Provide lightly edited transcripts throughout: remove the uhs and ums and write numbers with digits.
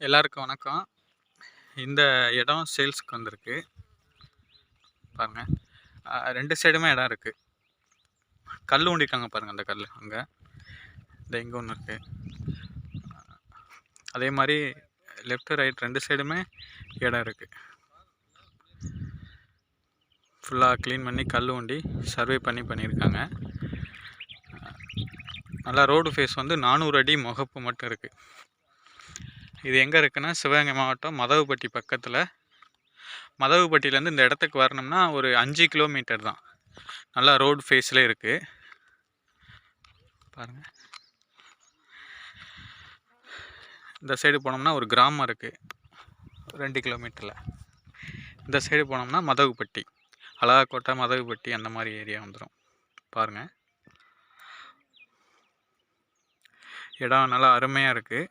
எல்லாருக்கும் வணக்கம். இந்த இடம் சேல்ஸ்க்கு வந்திருக்கு பாருங்கள். 2 சைடுமே இடம் இருக்குது. கல் ஊண்டிருக்காங்க பாருங்கள். அந்த கல் அங்கே இந்த இங்கே ஒன்று இருக்குது. அதே மாதிரி லெஃப்ட் ரைட் 2 சைடுமே இடம் இருக்குது. ஃபுல்லாக க்ளீன் பண்ணி கல் ஊண்டி சர்வே பண்ணியிருக்காங்க. நல்லா ரோடு ஃபேஸ் வந்து 400 அடி முகப்பு மட்டும் இருக்குது. இது எங்கே இருக்குன்னா சிவகங்கை மாவட்டம் மதகுப்பட்டி பக்கத்தில். மதகுப்பட்டியிலேருந்து இந்த இடத்துக்கு வரணும்னா ஒரு 5 கிலோமீட்டர் தான். நல்லா ரோடு ஃபேஸில் இருக்குது பாருங்கள். இந்த சைடு போனோம்னா ஒரு கிராமம் இருக்குது 2 கிலோமீட்டரில். இந்த சைடு போனோம்னா மதகுப்பட்டி, அழகாக்கோட்டை, மதகுப்பட்டி அந்த மாதிரி ஏரியா வந்துடும் பாருங்கள். இடம் நல்லா அருமையாக இருக்குது.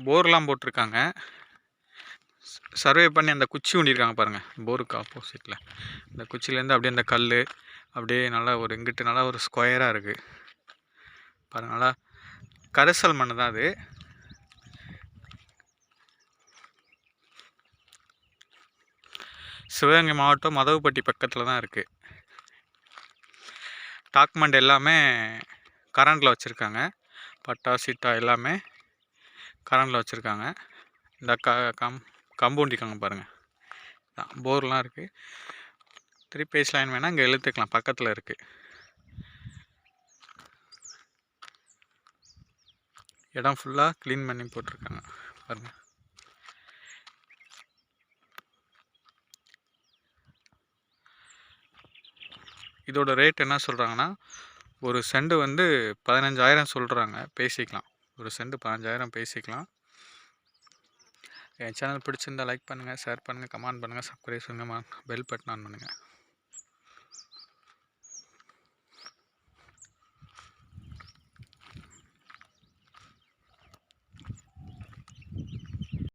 போர்லாம் போட்டிருக்காங்க. சர்வே பண்ணி அந்த குச்சி ஊண்டியிருக்காங்க பாருங்கள். போருக்கு ஆப்போசிட்டில் இந்த குச்சிலேருந்து அப்படியே அந்த கல் அப்படியே நல்லா ஒரு இங்கிட்டு நல்லா ஒரு ஸ்கொயராக இருக்குது பாருங்கள். நல்லா கரிசல் மண் தான் அது. சிவகங்கை மாவட்டம் மதகுப்பட்டி பக்கத்தில் தான் இருக்குது. டாக்குமெண்ட் எல்லாமே கரண்டில் வச்சுருக்காங்க. பட்டா சீட்டா எல்லாமே கரண்டில் வச்சுருக்காங்க. இந்த கம்பவுண்டிருக்காங்க பாருங்கள். போர்லாம் இருக்குது. 3 பேஸ் லைன் வேணால் இங்கே இழுத்துக்கலாம், பக்கத்தில் இருக்குது. இடம் ஃபுல்லாக க்ளீன் பண்ணி போட்டிருக்காங்க பாருங்கள். இதோட ரேட் என்ன சொல்கிறாங்கன்னா, ஒரு செண்டு வந்து 15,000 சொல்கிறாங்க. பேசிக்கலாம். ஒரு செண்டு 15,000 பேசிக்கலாம். என் சேனல் பிடிச்சிருந்தால் லைக் பண்ணுங்கள், ஷேர் பண்ணுங்கள், கமெண்ட் பண்ணுங்கள், சப்ஸ்கிரைப் பண்ணுங்கள், பெல் பட்டன் ஆன் பண்ணுங்கள்.